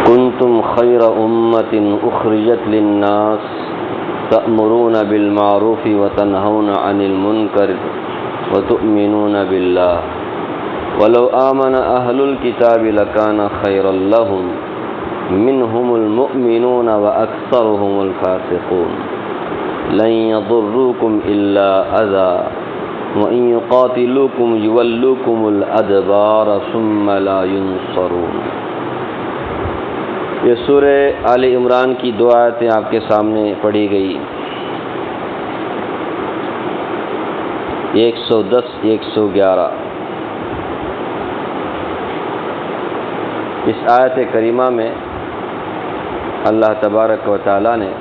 کنتم خیر امۃ اخرجت للناس تأمرون بالمعروف وتنہون عن المنکر وتؤمنون باللہ ولو آمن اہل الکتاب لکان خیرا لہم منہم المؤمنون واکثرهم الفاسقون لن يضروكم الا اذى وان يقاتلوكم يولوكم الادبار ثم لا ينصرون۔ یہ سورہ آل عمران کی دو آیتیں آپ کے سامنے پڑھی گئی، 110 111۔ اس آیت کریمہ میں اللہ تبارک و تعالیٰ نے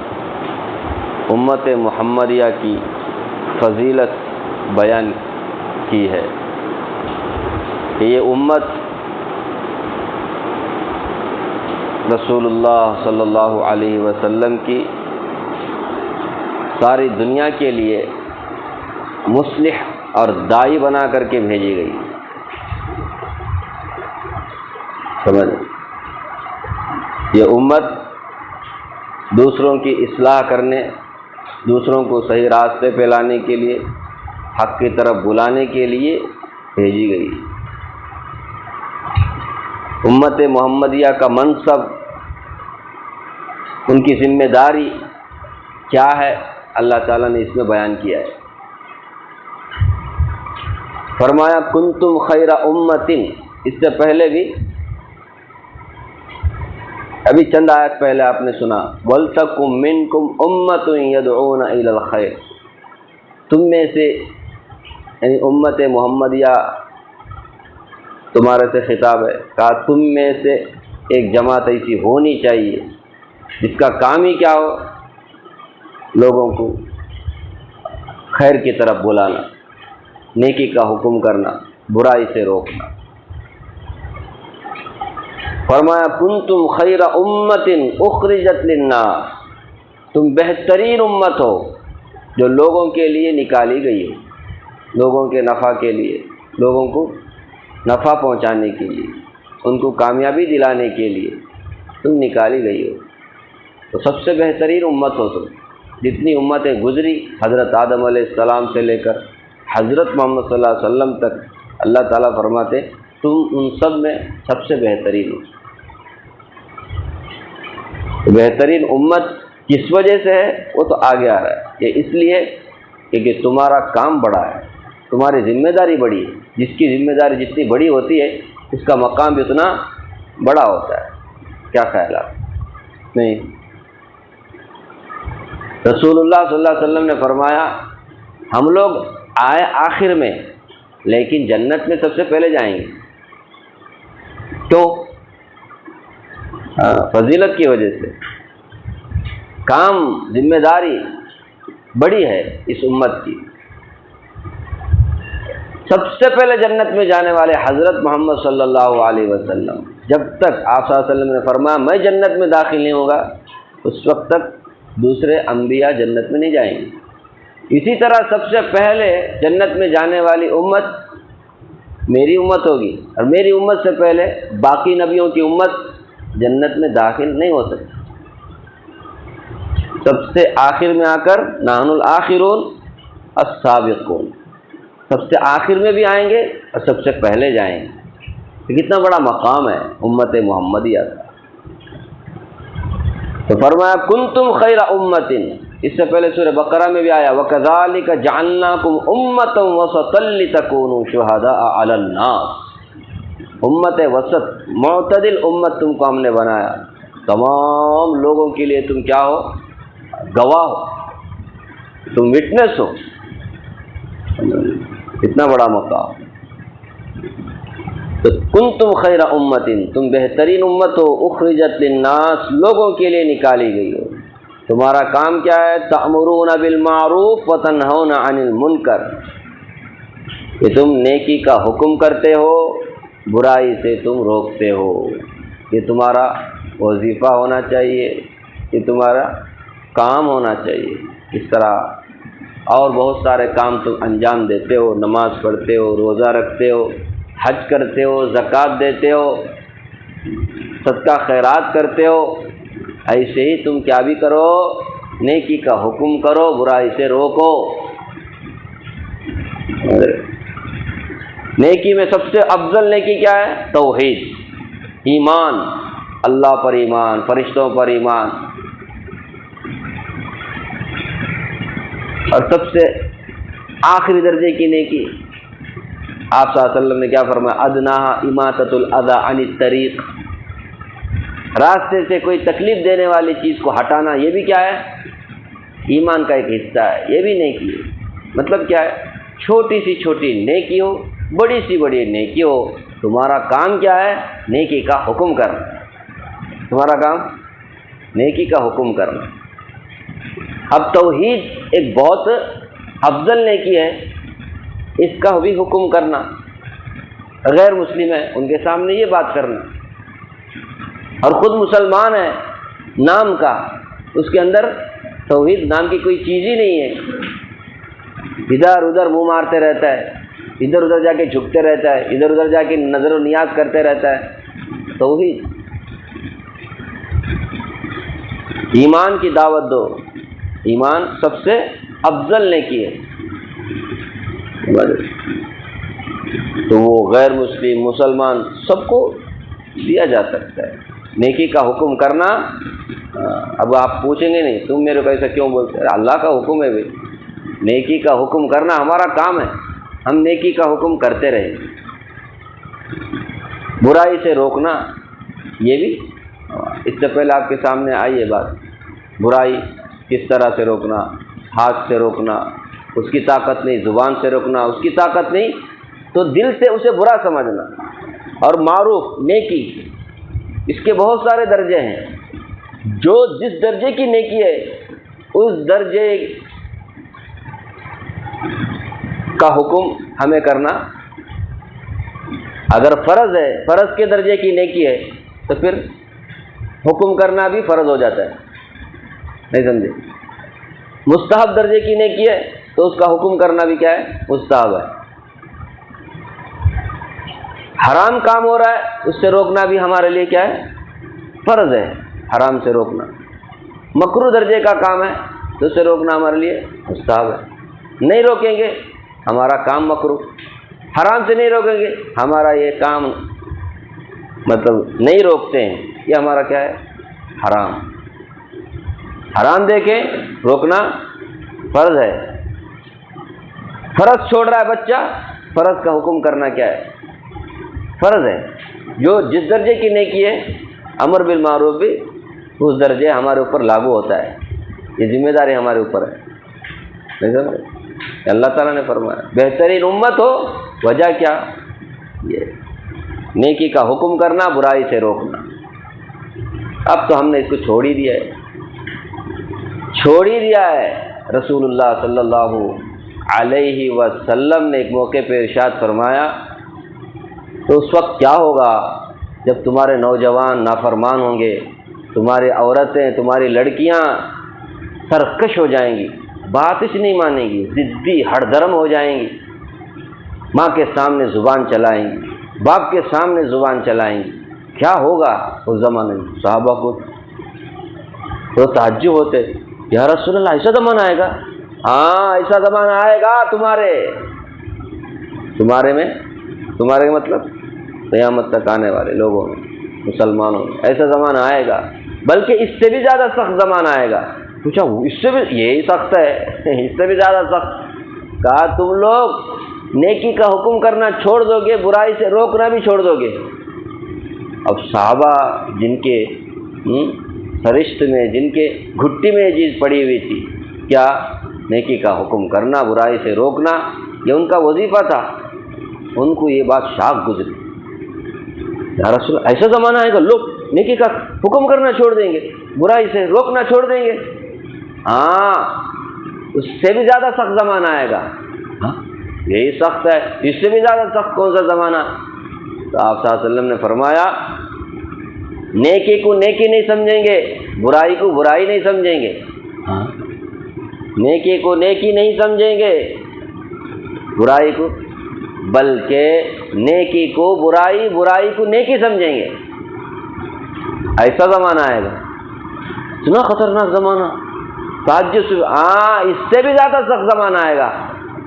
امت محمدیہ کی فضیلت بیان کی ہے کہ یہ امت رسول اللہ صلی اللہ علیہ وسلم کی ساری دنیا کے لیے مصلح اور داعی بنا کر کے بھیجی گئی۔ سمجھ، یہ امت دوسروں کی اصلاح کرنے، دوسروں کو صحیح راستے پہ لانے کے لیے، حق کی طرف بلانے کے لیے بھیجی گئی۔ امت محمدیہ کا منصب، ان کی ذمہ داری کیا ہے، اللہ تعالیٰ نے اس میں بیان کیا ہے۔ فرمایا کنتم خیر امۃ، اس سے پہلے بھی ابھی چند آیت پہلے آپ نے سنا وَلْتَكُن مِّنكُمْ أُمَّةٌ يَدْعُونَ إِلَى الْخَيْرِ، تم میں سے یعنی امت محمدیہ تمہارے سے خطاب ہے، کہا تم میں سے ایک جماعت ایسی ہونی چاہیے جس کا کام ہی کیا ہو، لوگوں کو خیر کی طرف بلانا، نیکی کا حکم کرنا، برائی سے روکنا۔ فرمایا کنتم خیر امۃ اخرجت للناس، تم بہترین امت ہو جو لوگوں کے لیے نکالی گئی ہو، لوگوں کے نفع کے لیے، لوگوں کو نفع پہنچانے کے لیے، ان کو کامیابی دلانے کے لیے تم نکالی گئی ہو، تو سب سے بہترین امت ہو تم۔ جتنی امتیں گزری حضرت آدم علیہ السلام سے لے کر حضرت محمد صلی اللہ علیہ وسلم تک، اللہ تعالیٰ فرماتے تم ان سب میں سب سے بہترین ہو۔ بہترین امت کس وجہ سے ہے وہ تو آگے آ رہا ہے، یہ اس لیے کہ تمہارا کام بڑا ہے، تمہاری ذمہ داری بڑی ہے۔ جس کی ذمہ داری جتنی بڑی ہوتی ہے اس کا مقام بھی اتنا بڑا ہوتا ہے۔ کیا خیال آپ؟ نہیں، رسول اللہ صلی اللہ علیہ وسلم نے فرمایا ہم لوگ آئے آخر میں لیکن جنت میں سب سے پہلے جائیں گے۔ کیوں؟ فضیلت کی وجہ سے، کام ذمہ داری بڑی ہے اس امت کی۔ سب سے پہلے جنت میں جانے والے حضرت محمد صلی اللہ علیہ وسلم، جب تک آپ صلی اللہ علیہ وسلم نے فرمایا میں جنت میں داخل نہیں ہوگا اس وقت تک دوسرے انبیاء جنت میں نہیں جائیں گے۔ اسی طرح سب سے پہلے جنت میں جانے والی امت میری امت ہوگی، اور میری امت سے پہلے باقی نبیوں کی امت جنت میں داخل نہیں ہو سکتی۔ سب سے آخر میں آ کر نحن الآخرون السابقون، سب سے آخر میں بھی آئیں گے اور سب سے پہلے جائیں گے۔ کتنا بڑا مقام ہے امت محمدیہ کا۔ تو فرمایا کنتم خیر امۃ، اس سے پہلے سورہ بقرہ میں بھی آیا وَكَذَلِكَ جَعَلْنَاكُمْ أُمَّةً وَسَطًا لِتَكُونُوا شُهَدَاءَ عَلَى النَّاسِ، امت وسط، معتدل امت تم کو ہم نے بنایا، تمام لوگوں کے لیے تم کیا ہو؟ گواہ ہو، تم وٹنس ہو۔ اتنا بڑا مقام۔ تو کنتم خیر امۃ، تم بہترین امت ہو، اخرجت للناس، لوگوں کے لیے نکالی گئی ہو۔ تمہارا کام کیا ہے؟ تأمرون بالمعروف وتنہون عن المنکر، کہ تم نیکی کا حکم کرتے ہو، برائی سے تم روکتے ہو۔ یہ تمہارا وظیفہ ہونا چاہیے، یہ تمہارا کام ہونا چاہیے۔ اس طرح اور بہت سارے کام تم انجام دیتے ہو، نماز پڑھتے ہو، روزہ رکھتے ہو، حج کرتے ہو، زکوٰۃ دیتے ہو، صدقہ خیرات کرتے ہو، ایسے ہی تم کیا بھی کرو، نیکی کا حکم کرو، برائی سے روکو۔ نیکی میں سب سے افضل نیکی کیا ہے؟ توحید، ایمان، اللہ پر ایمان، فرشتوں پر ایمان۔ اور سب سے آخری درجے کی نیکی آپ صلی اللہ علیہ وسلم نے کیا فرمایا؟ ادناہا اماطۃ الاذی عن الطریق، راستے سے کوئی تکلیف دینے والی چیز کو ہٹانا، یہ بھی کیا ہے؟ ایمان کا ایک حصہ ہے، یہ بھی نیکی ہے۔ مطلب کیا ہے؟ چھوٹی سی چھوٹی نیکی ہو، بڑی سی بڑی نیکی ہو، تمہارا کام کیا ہے؟ نیکی کا حکم کرنا، تمہارا کام نیکی کا حکم کرنا۔ اب توحید ایک بہت افضل نیکی ہے، اس کا بھی حکم کرنا، غیر مسلم ہے ان کے سامنے یہ بات کرنا، اور خود مسلمان ہے نام کا، اس کے اندر توحید نام کی کوئی چیز ہی نہیں ہے، ادھر ادھر منہ مارتے رہتا ہے، ادھر ادھر جا کے جھکتے رہتا ہے، ادھر ادھر جا کے نظر و نیاز کرتے رہتا ہے۔ توحید، ایمان کی دعوت دو، ایمان سب سے افضل نیکی ہے۔ تو وہ غیر مسلم مسلمان سب کو دیا جا سکتا ہے نیکی کا حکم کرنا۔ اب آپ پوچھیں گے نہیں تم میرے کو ایسا کیوں بولتے ہیں؟ اللہ کا حکم ہے بھائی، نیکی کا حکم کرنا ہمارا کام ہے، ہم نیکی کا حکم کرتے رہیں، برائی سے روکنا یہ بھی اس سے پہلے آپ کے سامنے آئی ہے بات، برائی کس طرح سے روکنا، ہاتھ سے روکنا، اس کی طاقت نہیں، زبان سے روکنا اس کی طاقت نہیں تو دل سے اسے برا سمجھنا۔ اور معروف نیکی اس کے بہت سارے درجے ہیں، جو جس درجے کی نیکی ہے اس درجے کا حکم ہمیں کرنا۔ اگر فرض ہے، فرض کے درجے کی نیکی ہے تو پھر حکم کرنا بھی فرض ہو جاتا ہے، نہیں سمجھے؟ مستحب درجے کی نیکی ہے تو اس کا حکم کرنا بھی کیا ہے؟ مستحب ہے۔ حرام کام ہو رہا ہے اس سے روکنا بھی ہمارے لیے کیا ہے؟ فرض ہے، حرام سے روکنا۔ مکروہ درجے کا کام ہے تو اس سے روکنا ہمارے لیے مستحب ہے۔ نہیں روکیں گے ہمارا کام مکروہ، حرام سے نہیں روکیں گے ہمارا یہ کام مطلب نہیں روکتے ہیں، یہ ہمارا کیا ہے؟ حرام۔ حرام دیکھیں روکنا فرض ہے، فرض چھوڑ رہا ہے بچہ، فرض کا حکم کرنا کیا ہے؟ فرض ہے۔ جو جس درجے کی نیکی ہے امر بالمعروف بھی اس درجے ہمارے اوپر لاگو ہوتا ہے، یہ ذمہ داری ہمارے اوپر ہے۔ اللہ تعالیٰ نے فرمایا بہترین امت ہو، وجہ کیا؟ یہ نیکی کا حکم کرنا، برائی سے روکنا۔ اب تو ہم نے اس کو چھوڑ ہی دیا ہے، چھوڑ ہی دیا ہے۔ رسول اللہ صلی اللہ علیہ وسلم نے ایک موقع پہ ارشاد فرمایا تو اس وقت کیا ہوگا جب تمہارے نوجوان نافرمان ہوں گے، تمہاری عورتیں، تمہاری لڑکیاں سرکش ہو جائیں گی، بات ہی نہیں مانیں گی، ضدی ہڑ درم ہو جائیں گی، ماں کے سامنے زبان چلائیں گی، باپ کے سامنے زبان چلائیں گی۔ کیا ہوگا اس زمانے میں؟ صحابہ کو تو تعجب ہوتے، یا رسول اللہ ایسا زمانہ آئے گا؟ ہاں ایسا زمانہ آئے گا تمہارے میں، تمہارے کا مطلب قیامت تک آنے والے لوگوں میں، مسلمانوں میں ایسا زمانہ آئے گا، بلکہ اس سے بھی زیادہ سخت زمانہ آئے گا۔ پوچھا اس سے بھی یہی سخت ہے؟ اس سے بھی زیادہ سخت۔ کہا تم لوگ نیکی کا حکم کرنا چھوڑ دو گے، برائی سے روکنا بھی چھوڑ دو گے۔ اب صحابہ جن کے سرشت میں، جن کے گھٹی میں یہ چیز پڑی ہوئی تھی، کیا؟ نیکی کا حکم کرنا، برائی سے روکنا، یہ ان کا وظیفہ تھا۔ ان کو یہ بات شاق گزری، یا رسول اللہ ایسا زمانہ آئے گا لوگ نیکی کا حکم کرنا چھوڑ دیں گے، برائی سے روکنا چھوڑ دیں گے؟ ہاں اس سے بھی زیادہ سخت زمانہ آئے گا۔ ہاں یہی سخت ہے، اس سے بھی زیادہ سخت کون سا زمانہ؟ تو آپ صلی اللہ علیہ وسلم نے فرمایا نیکی کو نیکی نہیں سمجھیں گے، برائی کو برائی نہیں سمجھیں گے۔ ہاں نیکی کو نیکی نہیں سمجھیں گے، برائی کو، بلکہ نیکی کو برائی، برائی کو نیکی سمجھیں گے۔ ایسا زمانہ آئے گا، اتنا خطرناک زمانہ، تہجد سے اس سے بھی زیادہ سخت زمانہ آئے گا،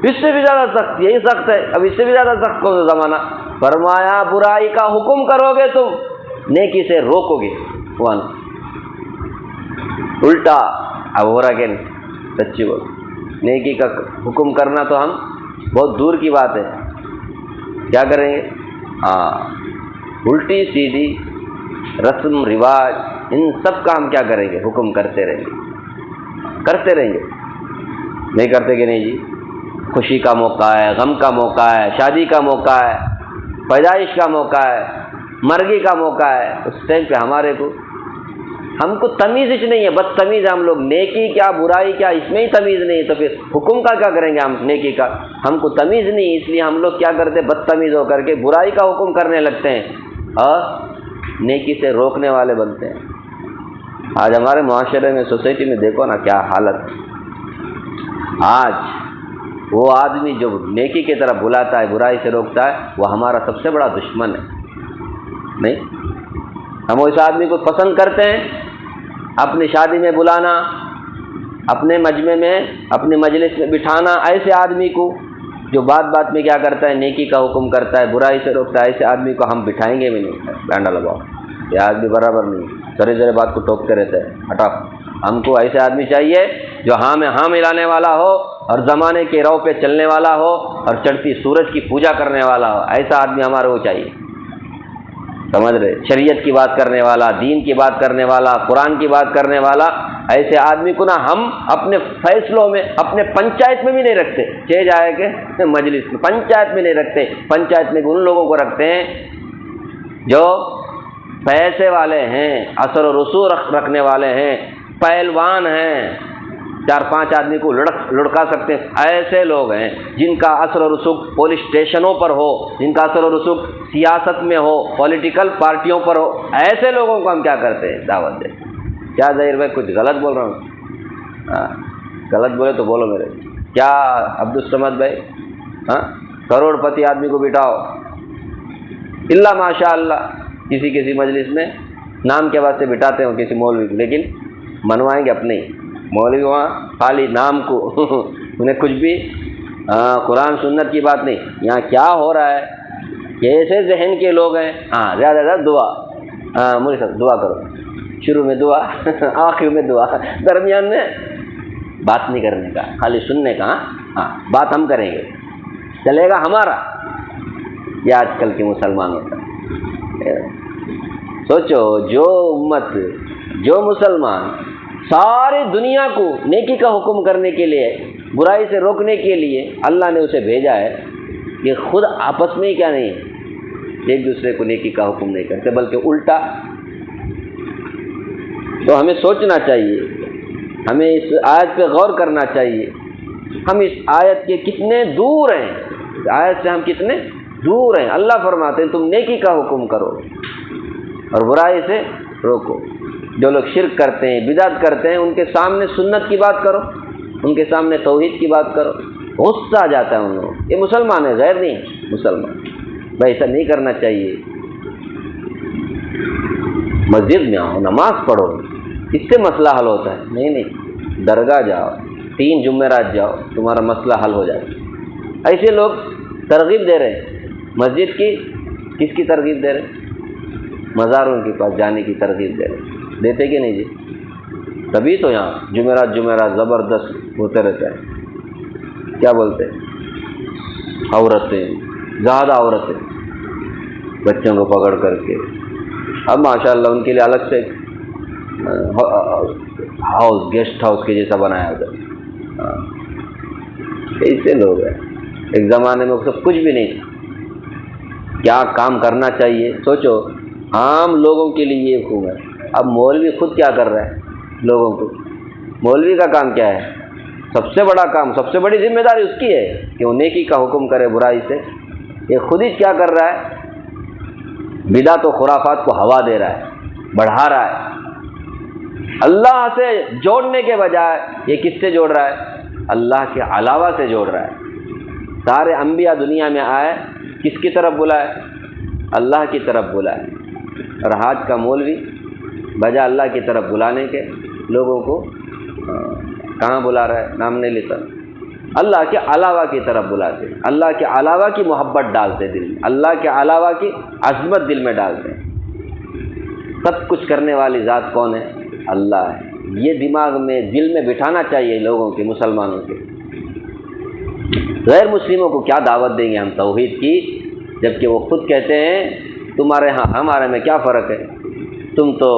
اس سے بھی زیادہ سخت، یہی سخت ہے، اب اس سے بھی زیادہ سخت کون سا زمانہ؟ فرمایا برائی کا حکم کرو گے تم، نیکی سے روکو گے، الٹا اب ہو رہا کہ نہیں؟ سچی بول، نیکی کا حکم کرنا تو ہم بہت دور کی بات ہے، کیا کریں گے؟ الٹی سیدھی رسم رواج ان سب کا ہم کیا کریں گے؟ حکم کرتے رہیں گے، کرتے رہیں گے، نہیں کرتے کہ نہیں جی؟ خوشی کا موقع ہے، غم کا موقع ہے، شادی کا موقع ہے، پیدائش کا موقع ہے، مرگی کا موقع ہے، اس ٹائم پہ ہم کو تمیز ہی نہیں ہے، بدتمیز ہم لوگ، نیکی کیا برائی کیا اس میں ہی تمیز نہیں، تو پھر حکم کا کیا کریں گے ہم؟ نیکی کا ہم کو تمیز نہیں، اس لیے ہم لوگ کیا کرتے ہیں؟ بدتمیز ہو کر کے برائی کا حکم کرنے لگتے ہیں اور نیکی سے روکنے والے بنتے ہیں۔ آج ہمارے معاشرے میں، سوسائٹی میں دیکھو نا کیا حالت، آج وہ آدمی جو نیکی کی طرف بلاتا ہے، برائی سے روکتا ہے، وہ ہمارا سب سے بڑا دشمن ہے۔ نہیں، ہم اس آدمی کو پسند کرتے ہیں، اپنی شادی میں بلانا، اپنے مجمع میں، اپنے مجلس میں بٹھانا ایسے آدمی کو جو بات بات میں کیا کرتا ہے؟ نیکی کا حکم کرتا ہے، برائی سے روکتا ہے، ایسے آدمی کو ہم بٹھائیں گے بھی نہیں، ڈانڈا لگاؤ، یہ آدمی برابر نہیں، ذرے ذرے بات کو ٹوکتے رہتے ہیں، ہٹا۔ ہم کو ایسے آدمی چاہیے جو ہاں میں ہاں ملانے والا ہو اور زمانے کے رو پہ چلنے والا ہو اور چڑھتی سورج کی پوجا کرنے والا ہو، ایسا آدمی ہمارے کو چاہیے، سمجھ رہے؟ شریعت کی بات کرنے والا، دین کی بات کرنے والا، قرآن کی بات کرنے والا، ایسے آدمی کو نا ہم اپنے فیصلوں میں، اپنے پنچایت میں بھی نہیں رکھتے، چہ جائے کہ مجلس میں، پنچایت میں نہیں رکھتے، پنچایت میں ان لوگوں کو رکھتے ہیں جو پیسے والے ہیں، اثر و رسوخ رکھنے والے ہیں، پہلوان ہیں، 4-5 آدمی کو لڑکا سکتے ہیں، ایسے لوگ ہیں جن کا اثر و رسوخ پولیس اسٹیشنوں پر ہو، جن کا اثر و رسوخ سیاست میں ہو، پولیٹیکل پارٹیوں پر ہو، ایسے لوگوں کو ہم کیا کرتے ہیں؟ دعوت دیں۔ کیا ظاہر بھائی کچھ غلط بول رہا ہوں؟ غلط بولے تو بولو میرے، کیا عبدالصمد بھائی؟ کروڑ پتی آدمی کو بٹھاؤ، اللہ ماشاء اللہ کسی مجلس میں نام کے واسطے بٹھاتے ہوں کسی مولوی کو، لیکن منوائیں گے اپنے ہی مولوی، وہاں خالی نام کو انہیں کچھ بھی قرآن سنت کی بات نہیں۔ یہاں کیا ہو رہا ہے؟ کیسے ذہن کے لوگ ہیں، زیادہ زیادہ دعا، مجھے سب دعا کرو، شروع میں دعا آخر میں دعا، درمیان میں بات نہیں کرنے کا، خالی سننے کا۔ بات ہم کریں گے، چلے گا ہمارا۔ یہ آج کل کے مسلمانوں کا سوچو، جو امت، جو مسلمان ساری دنیا کو نیکی کا حکم کرنے کے لیے، برائی سے روکنے کے لیے اللہ نے اسے بھیجا ہے، یہ خود آپس میں ہی کیا نہیں ہے، ایک دوسرے کو نیکی کا حکم نہیں کرتے بلکہ الٹا۔ تو ہمیں سوچنا چاہیے، ہمیں اس آیت پہ غور کرنا چاہیے، ہم اس آیت کے کتنے دور ہیں، اس آیت سے ہم کتنے دور ہیں۔ اللہ فرماتے ہیں تم نیکی کا حکم کرو اور برائی سے روکو۔ جو لوگ شرک کرتے ہیں، بدعت کرتے ہیں، ان کے سامنے سنت کی بات کرو، ان کے سامنے توحید کی بات کرو، غصہ آ جاتا ہے ان لوگوں۔ یہ مسلمان ہے، غیر نہیں مسلمان، بھائی ایسا نہیں کرنا چاہیے۔ مسجد میں آؤ، نماز پڑھو، اس سے مسئلہ حل ہوتا ہے۔ نہیں، درگاہ جاؤ، 3 جمعرات جاؤ، تمہارا مسئلہ حل ہو جائے گا۔ ایسے لوگ ترغیب دے رہے ہیں مسجد کی، کس کی ترغیب دے رہے ہیں؟ مزاروں کے پاس جانے کی ترغیب دے رہے ہیں، دیتے کہ نہیں جی؟ تبھی تو یہاں جمعرات زبردست ہوتے رہتا ہے۔ کیا بولتے ہیں؟ عورتیں، زیادہ عورتیں بچوں کو پکڑ کر کے، اب ماشاءاللہ ان کے لیے الگ سے ہاؤس، گیسٹ ہاؤس کے جیسا بنایا ہوتا ہے۔ ایسے لوگ ہیں، ایک زمانے میں سب کچھ بھی نہیں تھا۔ کیا کام کرنا چاہیے؟ سوچو، عام لوگوں کے لیے یہ حکم ہے۔ اب مولوی خود کیا کر رہا ہے لوگوں کو؟ مولوی کا کام کیا ہے؟ سب سے بڑا کام، سب سے بڑی ذمہ داری اس کی ہے کہ وہ نیکی کا حکم کرے، برائی سے۔ یہ خود ہی کیا کر رہا ہے؟ بدعت و خرافات کو ہوا دے رہا ہے، بڑھا رہا ہے۔ اللہ سے جوڑنے کے بجائے یہ کس سے جوڑ رہا ہے؟ اللہ کے علاوہ سے جوڑ رہا ہے۔ سارے انبیاء دنیا میں آئے، کس کی طرف بلائے؟ اللہ کی طرف بلائے۔ اور آج کا مولوی بجا اللہ کی طرف بلانے کے لوگوں کو کہاں بلا رہا ہے، نام نہیں لیتا، اللہ کے علاوہ کی طرف بلاتے، اللہ کے علاوہ کی محبت ڈالتے دل میں، اللہ کے علاوہ کی عظمت دل میں ڈالتے ہیں۔ سب کچھ کرنے والی ذات کون ہے؟ اللہ ہے۔ یہ دماغ میں دل میں بٹھانا چاہیے لوگوں کے، مسلمانوں کے۔ غیر مسلموں کو کیا دعوت دیں گے ہم توحید کی، جبکہ وہ خود کہتے ہیں تمہارے ہاں ہمارے میں کیا فرق ہے، تم تو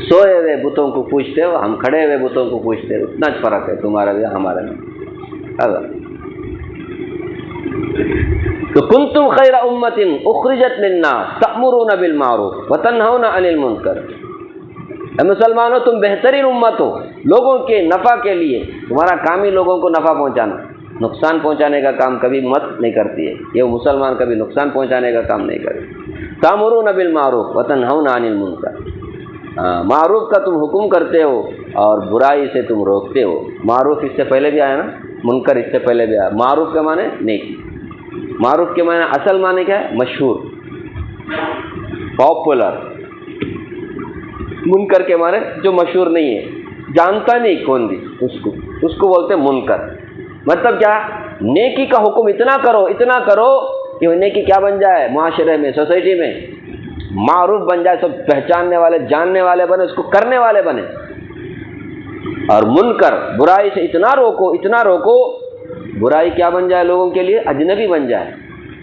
سوئے ہوئے بتوں کو پوچھتے ہو، ہم کھڑے ہوئے بتوں کو پوچھتے ہو، اتنا فرق ہے تمہارے میں ہمارے میں۔ تو کنتم خیر امت اخرجت للناس تأمرون بالمعروف وتنہون عن المنکر، اے مسلمانوں تم بہترین امت ہو لوگوں کے نفع کے لیے، تمہارا کام ہی لوگوں کو نفع پہنچانا، نقصان پہنچانے کا کام کبھی مت نہیں کرتی ہے یہ مسلمان، کبھی نقصان پہنچانے کا کام نہیں کرتے۔ تأمرون بالمعروف وتنہون عن المنکر، معروف کا تم حکم کرتے ہو اور برائی سے تم روکتے ہو۔ معروف اس سے پہلے بھی آیا نا، منکر اس سے پہلے بھی آیا۔ معروف کے معنی نیکی، معروف کے معنی اصل معنی کیا ہے؟ مشہور، پاپولر۔ منکر کے معنی جو مشہور نہیں ہے، جانتا نہیں کون بھی اس کو بولتے ہیں منکر۔ مطلب کیا؟ نیکی کا حکم اتنا کرو کہ وہ نیکی کیا بن جائے، معاشرے میں، سوسائٹی میں معروف بن جائے، سب پہچاننے والے، جاننے والے بنے، اس کو کرنے والے بنے۔ اور منکر برائی سے اتنا روکو برائی کیا بن جائے لوگوں کے لیے، اجنبی بن جائے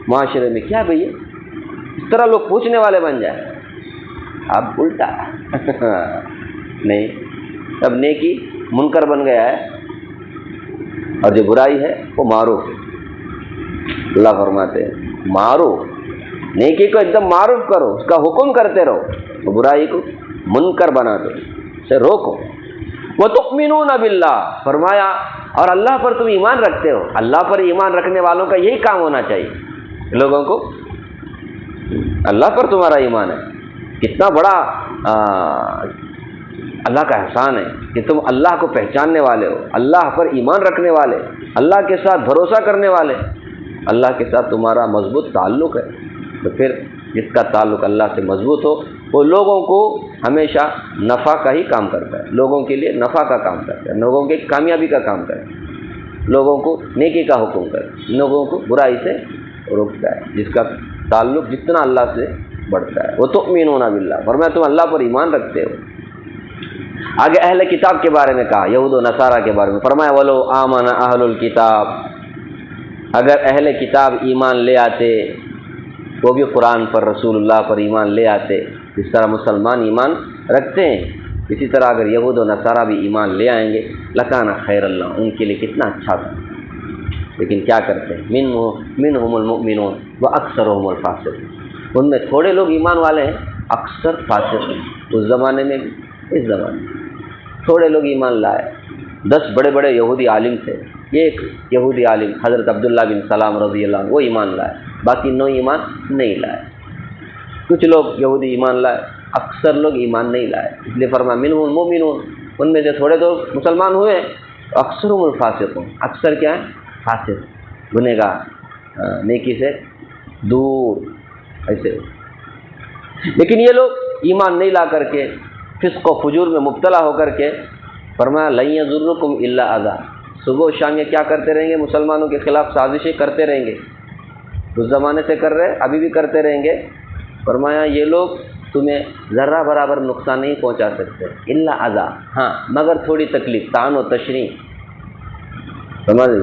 معاشرے میں، کیا بھئی اس طرح لوگ پوچھنے والے بن جائے۔ اب الٹا نہیں، اب نیکی منکر بن گیا ہے اور جو برائی ہے وہ معروف ہے۔ اللہ فرماتے ہیں معروف، نیکی کو ایک دم معروف کرو، اس کا حکم کرتے رہو، تو برائی کو منکر بنا دو، اسے روکو۔ وَتُؤْمِنُونَ بِاللَّهِ، فرمایا اور اللہ پر تم ایمان رکھتے ہو۔ اللہ پر ایمان رکھنے والوں کا یہی کام ہونا چاہیے، لوگوں کو اللہ پر تمہارا ایمان ہے۔ کتنا بڑا اللہ کا احسان ہے کہ تم اللہ کو پہچاننے والے ہو، اللہ پر ایمان رکھنے والے، اللہ کے ساتھ بھروسہ کرنے والے، اللہ کے ساتھ تمہارا مضبوط تعلق ہے۔ تو پھر جس کا تعلق اللہ سے مضبوط ہو وہ لوگوں کو ہمیشہ نفع کا ہی کام کرتا ہے، لوگوں کے لیے نفع کا کام کرتا ہے، لوگوں کی کامیابی کا کام کرتا ہے، لوگوں کو نیکی کا حکم کرتا ہے، لوگوں کو برائی سے روکتا ہے، جس کا تعلق جتنا اللہ سے بڑھتا ہے۔ وہ تؤمنون باللہ، فرمایا تم اللہ پر ایمان رکھتے ہو۔ آگے اہل کتاب کے بارے میں کہا، یہود و نصارہ کے بارے میں فرمایا وَلَوْ آمَنَ أَهْلُ الْكِتَابِ، اگر اہل کتاب ایمان لے آتے، وہ بھی قرآن پر، رسول اللہ پر ایمان لے آتے، جس طرح مسلمان ایمان رکھتے ہیں، اسی طرح اگر یہود و نصارہ بھی ایمان لے آئیں گے لَكَانَ خَيْرًا لَّهُمْ، ان کے لیے کتنا اچھا تھا۔ لیکن کیا کرتے ہیں، منهم المؤمنون واکثرهم الفاسقون، ان میں تھوڑے لوگ ایمان والے ہیں، اکثر فاسق ہیں۔ اس زمانے میں بھی اس زمانے میں تھوڑے لوگ ایمان لائے۔ 10 بڑے بڑے یہودی عالم تھے، ایک یہودی عالم حضرت عبداللہ بن سلام رضی اللہ عنہ وہ ایمان لائے، باقی 9 ایمان نہیں لائے۔ کچھ لوگ یہودی ایمان لائے، اکثر لوگ ایمان نہیں لائے، اس لیے فرمایا منهم المؤمنون، ان میں سے تھوڑے تو مسلمان ہوئے، اکثرهم الفاسقون، اکثر کیا ہے؟ فاسق، گنہگار، نیکی سے دور ایسے۔ لیکن یہ لوگ ایمان نہیں لا کر کے فسق و فجور میں مبتلا ہو کر کے فرمایا لن یضرکم الا اذی، صبح و شام یہ کیا کرتے رہیں گے؟ مسلمانوں کے خلاف سازشیں کرتے رہیں گے، اس زمانے سے کر رہے ابھی بھی کرتے رہیں گے۔ فرمایا یہ لوگ تمہیں ذرہ برابر نقصان نہیں پہنچا سکتے، الا اذی، ہاں مگر تھوڑی تکلیف، طعن و تشنیع،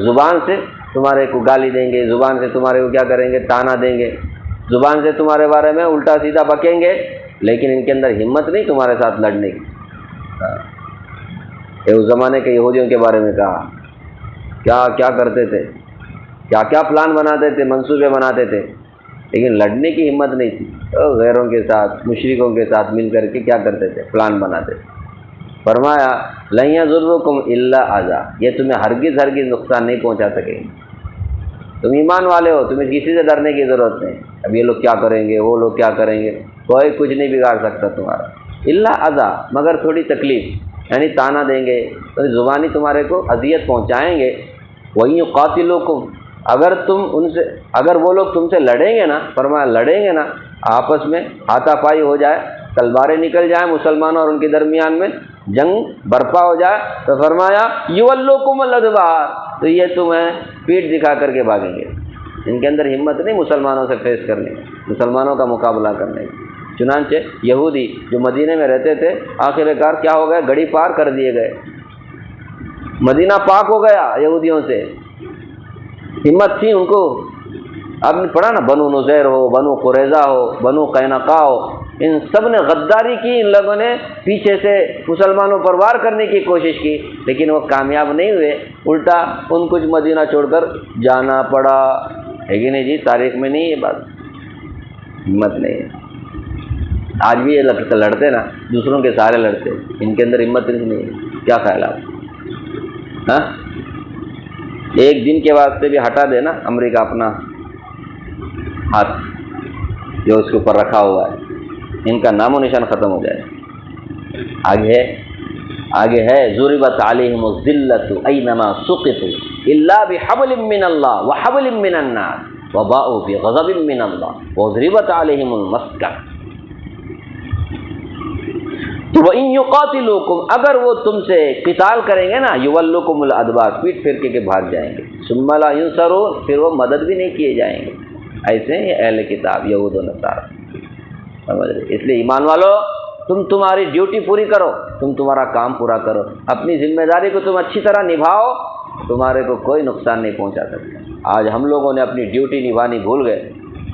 زبان سے تمہارے کو گالی دیں گے، زبان سے تمہارے کو کیا کریں گے؟ تانا دیں گے، زبان سے تمہارے بارے میں الٹا سیدھا بکیں گے، لیکن ان کے اندر ہمت نہیں تمہارے ساتھ لڑنے کی۔ اس زمانے کے یہودیوں کے بارے میں کہا، کیا کیا کرتے تھے، کیا کیا پلان بناتے تھے، منصوبے بناتے تھے، لیکن لڑنے کی ہمت نہیں تھی، تو غیروں کے ساتھ، مشرکوں کے ساتھ مل کر کے کیا کرتے تھے؟ پلان بناتے تھے۔ فرمایا لن یضرکم الا اذی، یہ تمہیں ہرگز نقصان نہیں پہنچا سکے گے، تم ایمان والے ہو، تمہیں کسی سے ڈرنے کی ضرورت نہیں۔ اب یہ لوگ کیا کریں گے، وہ لوگ کیا کریں گے، کوئی کچھ نہیں بگاڑ سکتا تمہارا، الا اذی، مگر تھوڑی تکلیف، یعنی تانا دیں گے، زبانی تمہارے کو اذیت پہنچائیں گے۔ وَإِن يُقَاتِلُوكُمْ، اگر وہ لوگ تم سے لڑیں گے نا، فرمایا لڑیں گے نا، آپس میں ہاتھا پائی ہو جائے تلواریں نکل جائیں مسلمانوں اور ان کے درمیان میں جنگ برپا ہو جائے، تو فرمایا یولوکم الادبار، تو یہ تمہیں پیٹھ دکھا کر کے بھاگیں گے۔ ان کے اندر ہمت نہیں مسلمانوں سے فیس کرنے، مسلمانوں کا مقابلہ کرنے کی۔ چنانچہ یہودی جو مدینے میں رہتے تھے آخر کار کیا ہو گئے، گڑی پار کر دیے گئے، مدینہ پاک ہو گیا یہودیوں سے۔ ہمت تھی ان کو۔ آپ نے پڑھا نا، بنو نذیر ہو، بنو قریظہ ہو، بنو قینقاع ہو، ان سب نے غداری کی، ان لوگوں نے پیچھے سے مسلمانوں پر وار کرنے کی کوشش کی، لیکن وہ کامیاب نہیں ہوئے، الٹا ان کچھ مدینہ چھوڑ کر جانا پڑا، ہے کہ نہیں جی؟ تاریخ میں نہیں یہ بات، ہمت نہیں ہے۔ آج بھی یہ لڑتے نا، دوسروں کے سارے لڑتے، ان کے اندر ہمت نہیں ہے۔ کیا خیال آپ؟ ہاں، ایک دن کے واسطے بھی ہٹا دینا امریکہ اپنا ہاتھ جو اس کے اوپر رکھا ہوا ہے، ان کا نام و نشان ختم ہو جائے۔ آگے ہے ضربت علیہم الذلۃ اینما ثقفوا الا بحبل من اللہ وحبل من الناس وباءوا بغضب من اللہ وضربت علیہم المسکنہ۔ تو وَإِن يُقَاتِلُوكُمْ، اگر وہ تم سے قتال کریں گے نا، یولوکم الادبار، پیٹ پھیر کے بھاگ جائیں گے، ثم لا ينصرون، پھر وہ مدد بھی نہیں کیے جائیں گے۔ ایسے ہیں یہ اہل کتاب یہود و نصارہ، سمجھ رہے؟ اس لیے ایمان والو، تم تمہاری ڈیوٹی پوری کرو، تم تمہارا کام پورا کرو، اپنی ذمہ داری کو تم اچھی طرح نبھاؤ، تمہارے کو کوئی نقصان نہیں پہنچا سکتا۔ آج ہم لوگوں نے اپنی ڈیوٹی نبھانی بھول گئے،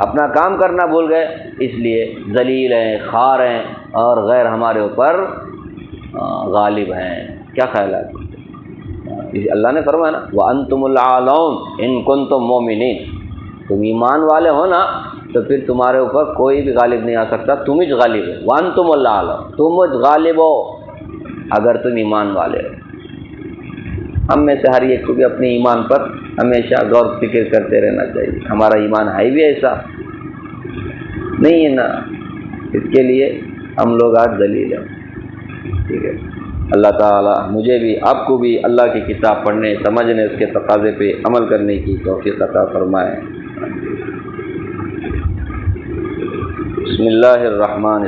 اپنا کام کرنا بھول گئے، اس لیے ذلیل ہیں، خوار ہیں، اور غیر ہمارے اوپر غالب ہیں۔ کیا خیال ہے؟ اللہ نے فرمایا نا وَأَنْتُمُ الْأَعْلَوْنَ إِن كُنتُم مُؤْمِنِينَ، تم ایمان والے ہو نا تو پھر تمہارے اوپر کوئی بھی غالب نہیں آ سکتا، تم ہی غالب ہو۔ وَأَنْتُمُ الْأَعْلَوْنَ، تم غالب ہو اگر تم ایمان والے ہو۔ ہم میں سے ہر ایک کو بھی اپنے ایمان پر ہمیشہ غور فکر کرتے رہنا چاہیے، ہمارا ایمان ہے بھی ایسا نہیں ہے نا، اس کے لیے ہم لوگ آج ذلیل ہیں۔ ٹھیک ہے، اللہ تعالی مجھے بھی آپ کو بھی اللہ کی کتاب پڑھنے، سمجھنے، اس کے تقاضے پہ عمل کرنے کی توفیق عطا فرمائے۔ بسم اللہ الرحمن